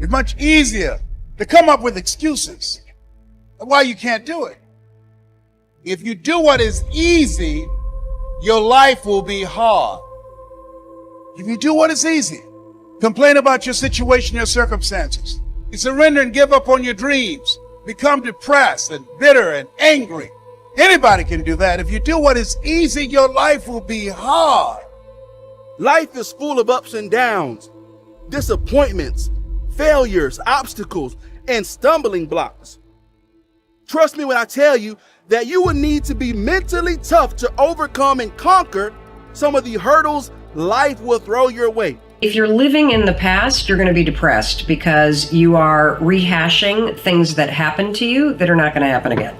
It's much easier to come up with excuses of why you can't do it. If you do what is easy, your life will be hard. If you do what is easy, complain about your situation, your circumstances, you surrender and give up on your dreams, become depressed and bitter and angry. Anybody can do that. If you do what is easy, your life will be hard. Life is full of ups and downs, disappointments, failures, obstacles, and stumbling blocks. Trust me when I tell you that you will need to be mentally tough to overcome and conquer some of the hurdles life will throw your way. If you're living in the past, you're going to be depressed because you are rehashing things that happened to you that are not going to happen again.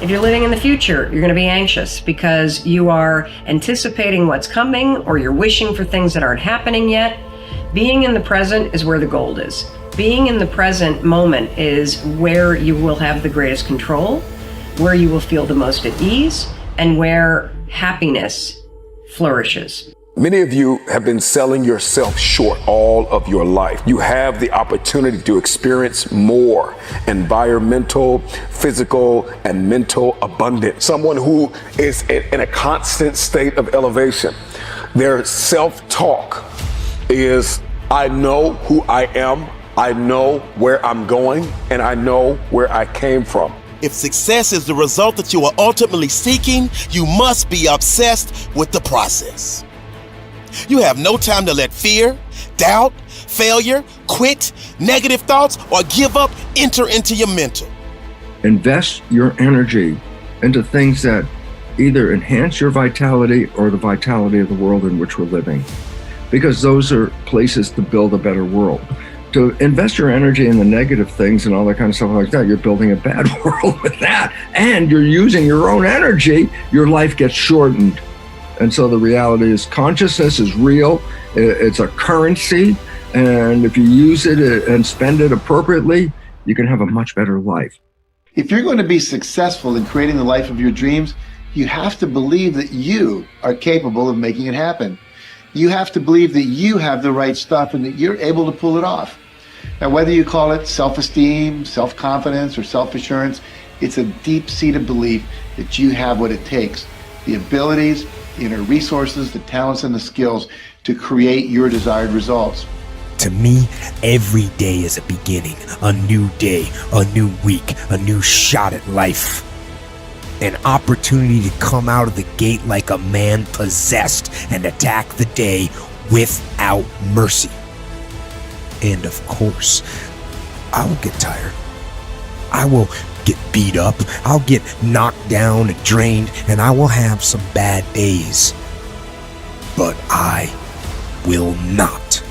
If you're living in the future, you're going to be anxious because you are anticipating what's coming or you're wishing for things that aren't happening yet. Being in the present is where the gold is. Being in the present moment is where you will have the greatest control, where you will feel the most at ease, and where happiness flourishes. Many of you have been selling yourself short all of your life. You have the opportunity to experience more environmental, physical, and mental abundance. Someone who is in a constant state of elevation. Their self-talk is, I know who I am, I know where I'm going, and I know where I came from. If success is the result that you are ultimately seeking, you must be obsessed with the process. You have no time to let fear, doubt, failure, quit, negative thoughts, or give up enter into your mental. Invest your energy into things that either enhance your vitality or the vitality of the world in which we're living, because those are places to build a better world. To invest your energy in the negative things and all that kind of stuff like that, you're building a bad world with that, and you're using your own energy, your life gets shortened. And so the reality is consciousness is real. It's a currency. And if you use it and spend it appropriately, you can have a much better life. If you're going to be successful in creating the life of your dreams, you have to believe that you are capable of making it happen. You have to believe that you have the right stuff and that you're able to pull it off. Now, whether you call it self-esteem, self-confidence, or self-assurance, it's a deep-seated belief that you have what it takes, the abilities, the inner resources, the talents, and the skills to create your desired results. To me, every day is a beginning, a new day, a new week, a new shot at life. An opportunity to come out of the gate like a man possessed and attack the day without mercy. And of course, I will get tired. I will get beat up. I'll get knocked down and drained, and I will have some bad days. But I will not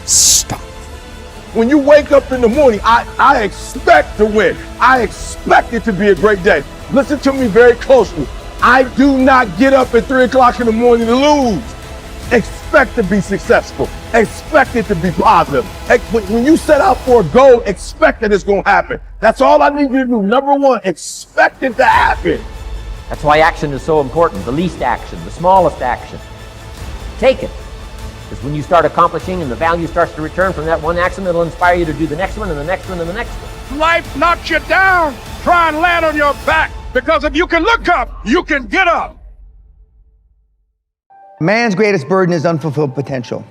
stop. When you wake up in the morning, I expect to win. I expect it to be a great day. Listen to me very closely. I do not get up at 3 o'clock in the morning to lose. Expect to be successful. Expect it to be positive. When you set out for a goal, expect that it's going to happen. That's all I need you to do. Number one, expect it to happen. That's why action is so important. The least action, the smallest action. Take it. Because when you start accomplishing and the value starts to return from that one action, it'll inspire you to do the next one and the next one and the next one. Life knocks you down. Try and land on your back. Because if you can look up, you can get up. Man's greatest burden is unfulfilled potential.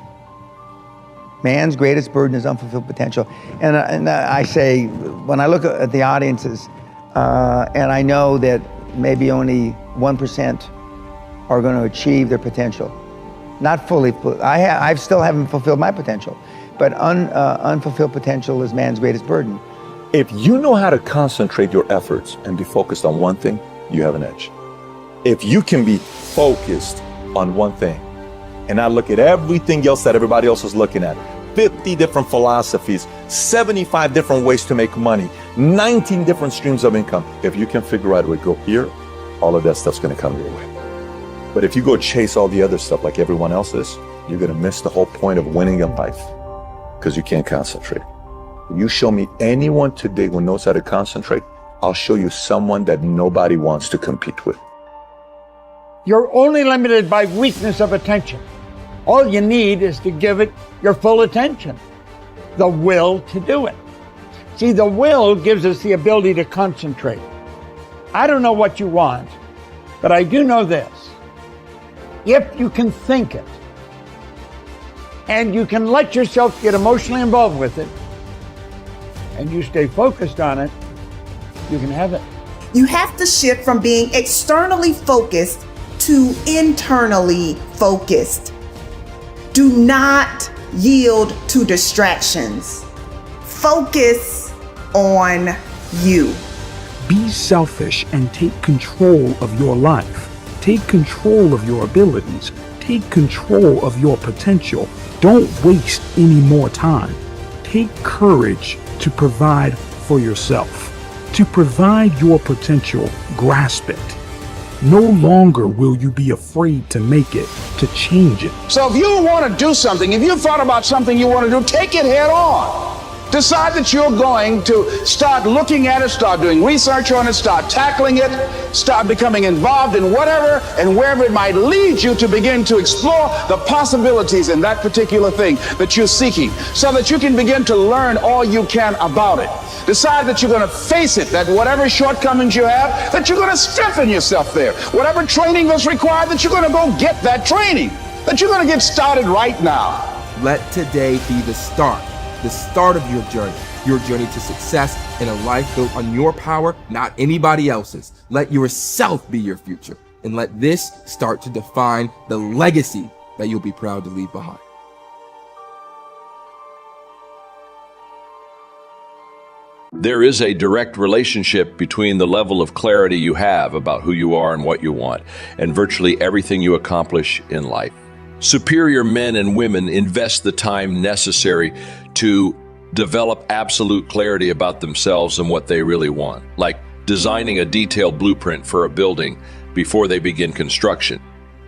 Man's greatest burden is unfulfilled potential. And I say, when I look at the audiences, and I know that maybe only 1% are going to achieve their potential. Not fully, I still haven't fulfilled my potential, but unfulfilled potential is man's greatest burden. If you know how to concentrate your efforts and be focused on one thing, you have an edge. If you can be focused on one thing and not look at everything else that everybody else is looking at, 50 different philosophies, 75 different ways to make money, 19 different streams of income. If you can figure out where to go here, all of that stuff's going to come your way. But if you go chase all the other stuff like everyone else is, you're going to miss the whole point of winning in life because you can't concentrate. You show me anyone today who knows how to concentrate, I'll show you someone that nobody wants to compete with. You're only limited by weakness of attention. All you need is to give it your full attention. the will to do it. See, the will gives us the ability to concentrate. I don't know what you want, but I do know this. If you can think it, and you can let yourself get emotionally involved with it, and you stay focused on it, you can have it. You have to shift from being externally focused to internally focused. Do not yield to distractions. Focus on you. Be selfish and take control of your life. Take control of your abilities. Take control of your potential. Don't waste any more time. Take courage to provide for yourself. To provide your potential, grasp it. No longer will you be afraid to make it, to change it. So if you want to do something, if you've thought about something you want to do, take it head on. Decide that you're going to start looking at it, start doing research on it, start tackling it, start becoming involved in whatever and wherever it might lead you to begin to explore the possibilities in that particular thing that you're seeking so that you can begin to learn all you can about it. Decide that you're going to face it, that whatever shortcomings you have, that you're going to strengthen yourself there. Whatever training that's required, that you're going to go get that training, that you're going to get started right now. Let today be the start of your journey to success in a life built on your power, not anybody else's. Let yourself be your future, and let this start to define the legacy that you'll be proud to leave behind. There is a direct relationship between the level of clarity you have about who you are and what you want, and virtually everything you accomplish in life. Superior men and women invest the time necessary to develop absolute clarity about themselves and what they really want, like designing a detailed blueprint for a building before they begin construction.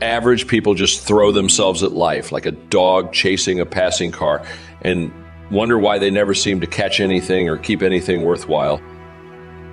Average people just throw themselves at life like a dog chasing a passing car and wonder why they never seem to catch anything or keep anything worthwhile.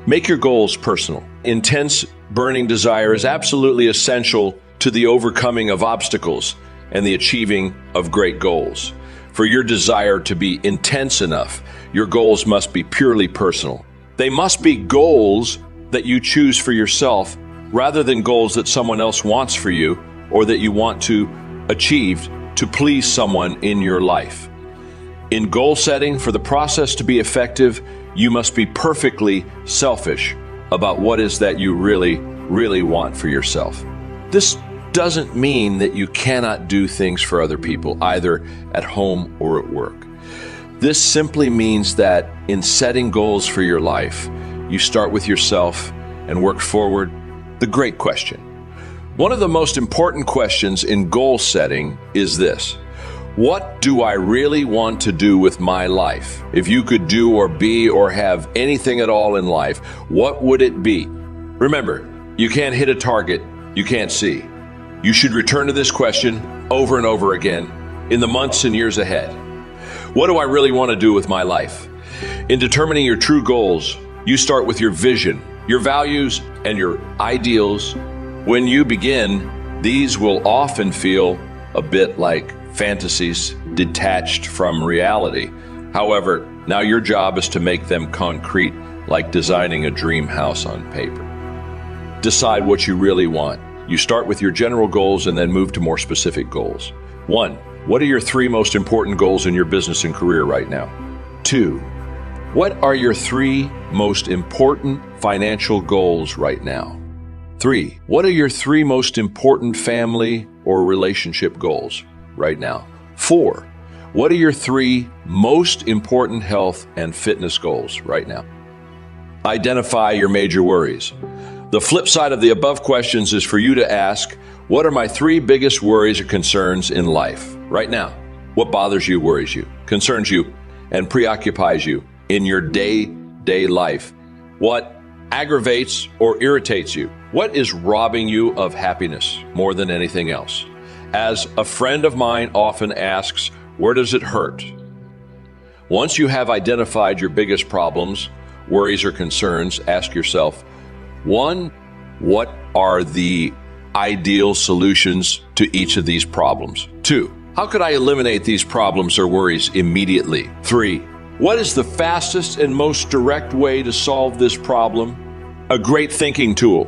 Make your goals personal. Intense, burning desire is absolutely essential to the overcoming of obstacles and the achieving of great goals. For your desire to be intense enough, your goals must be purely personal. They must be goals that you choose for yourself rather than goals that someone else wants for you or that you want to achieve to please someone in your life. In goal setting, for the process to be effective, you must be perfectly selfish about what is that you really, really want for yourself. This doesn't mean that you cannot do things for other people, either at home or at work. This simply means that in setting goals for your life, you start with yourself and work forward. The great question. One of the most important questions in goal setting is this: what do I really want to do with my life? If you could do or be or have anything at all in life, what would it be? Remember, you can't hit a target you can't see. You should return to this question over and over again in the months and years ahead. What do I really want to do with my life? In determining your true goals, you start with your vision, your values, and your ideals. When you begin, these will often feel a bit like fantasies detached from reality. However, now your job is to make them concrete, like designing a dream house on paper. Decide what you really want. You start with your general goals and then move to more specific goals. 1. What are your 3 most important goals in your business and career right now? 2. What are your 3 most important financial goals right now? 3. What are your 3 most important family or relationship goals right now? 4. What are your 3 most important health and fitness goals right now? Identify your major worries. The flip side of the above questions is for you to ask, what are my 3 biggest worries or concerns in life right now? What bothers you, worries you, concerns you, and preoccupies you in your day-to-day life? What aggravates or irritates you? What is robbing you of happiness more than anything else? As a friend of mine often asks, where does it hurt? Once you have identified your biggest problems, worries, or concerns, ask yourself, 1, what are the ideal solutions to each of these problems? 2, How could I eliminate these problems or worries immediately? 3. What is the fastest and most direct way to solve this problem? A great thinking tool.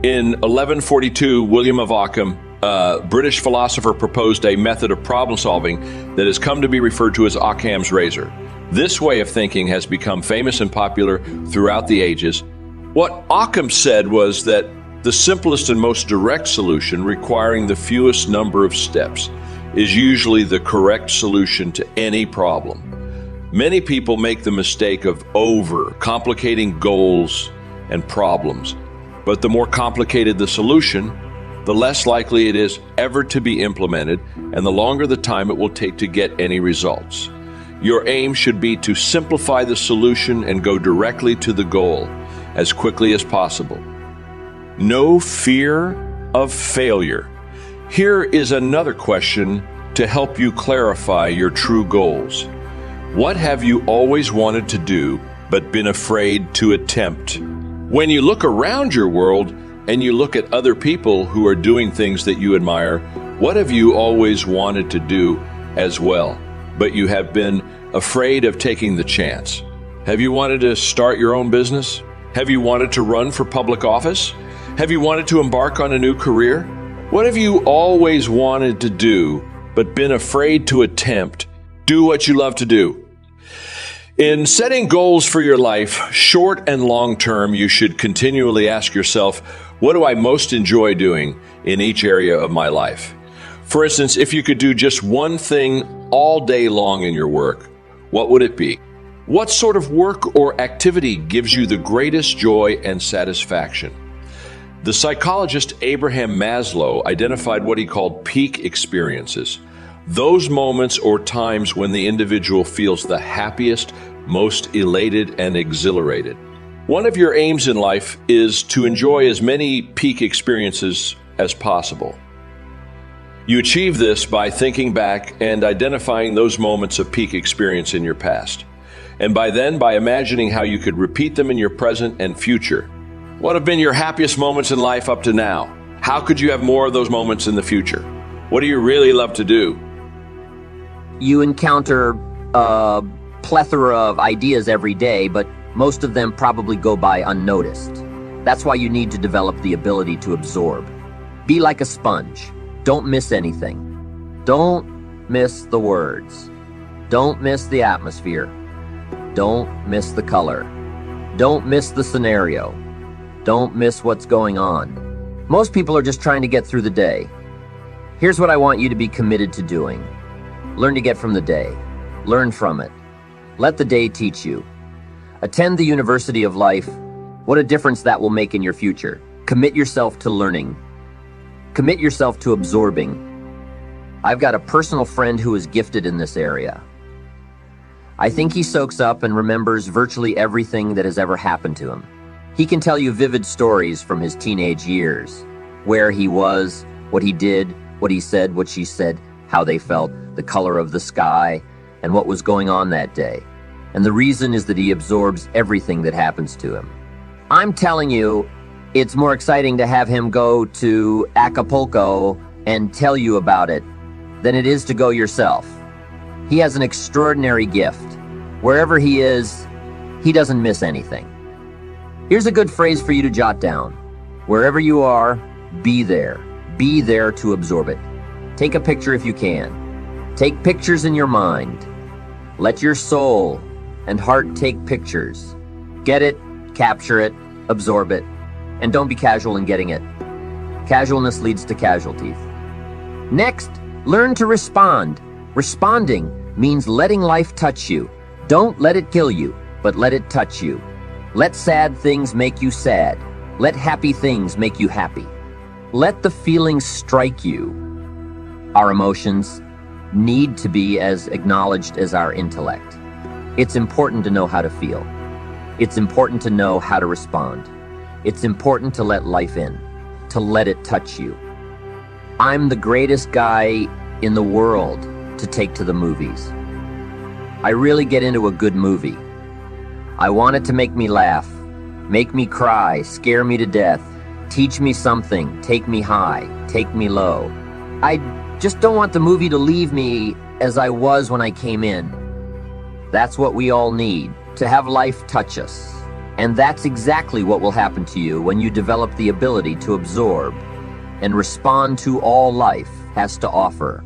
In 1142, William of Ockham, a British philosopher, proposed a method of problem solving that has come to be referred to as Occam's razor. This way of thinking has become famous and popular throughout the ages. What Occam said was that the simplest and most direct solution, requiring the fewest number of steps, is usually the correct solution to any problem. Many people make the mistake of over-complicating goals and problems, but the more complicated the solution, the less likely it is ever to be implemented, and the longer the time it will take to get any results. Your aim should be to simplify the solution and go directly to the goal as quickly as possible. No fear of failure. Here is another question to help you clarify your true goals. What have you always wanted to do but been afraid to attempt? When you look around your world and you look at other people who are doing things that you admire, what have you always wanted to do as well, but you have been afraid of taking the chance? Have you wanted to start your own business? Have you wanted to run for public office? Have you wanted to embark on a new career? What have you always wanted to do but been afraid to attempt? Do what you love to do. In setting goals for your life, short and long term, you should continually ask yourself, what do I most enjoy doing in each area of my life? For instance, if you could do just one thing all day long in your work, what would it be? What sort of work or activity gives you the greatest joy and satisfaction? The psychologist Abraham Maslow identified what he called peak experiences. Those moments or times when the individual feels the happiest, most elated, and exhilarated. One of your aims in life is to enjoy as many peak experiences as possible. You achieve this by thinking back and identifying those moments of peak experience in your past. And by imagining how you could repeat them in your present and future. What have been your happiest moments in life up to now? How could you have more of those moments in the future? What do you really love to do? You encounter a plethora of ideas every day, but most of them probably go by unnoticed. That's why you need to develop the ability to absorb. Be like a sponge. Don't miss anything. Don't miss the words. Don't miss the atmosphere. Don't miss the color. Don't miss the scenario. Don't miss what's going on. Most people are just trying to get through the day. Here's what I want you to be committed to doing. Learn to get from the day. Learn from it. Let the day teach you. Attend the University of Life. What a difference that will make in your future. Commit yourself to learning. Commit yourself to absorbing. I've got a personal friend who is gifted in this area. I think he soaks up and remembers virtually everything that has ever happened to him. He can tell you vivid stories from his teenage years. Where he was, what he did, what he said, what she said, how they felt, the color of the sky, and what was going on that day. And the reason is that he absorbs everything that happens to him. I'm telling you, it's more exciting to have him go to Acapulco and tell you about it than it is to go yourself. He has an extraordinary gift. Wherever he is, he doesn't miss anything. Here's a good phrase for you to jot down. Wherever you are, be there. Be there to absorb it. Take a picture if you can. Take pictures in your mind. Let your soul and heart take pictures. Get it, capture it, absorb it, and don't be casual in getting it. Casualness leads to casualties. Next, learn to respond. Responding means letting life touch you. Don't let it kill you, but let it touch you. Let sad things make you sad. Let happy things make you happy. Let the feelings strike you. Our emotions need to be as acknowledged as our intellect. It's important to know how to feel. It's important to know how to respond. It's important to let life in, to let it touch you. I'm the greatest guy in the world to take to the movies. I really get into a good movie. I want it to make me laugh, make me cry, scare me to death, teach me something, take me high, take me low. I Just don't want the movie to leave me as I was when I came in. That's what we all need, to have life touch us. And that's exactly what will happen to you when you develop the ability to absorb and respond to all life has to offer.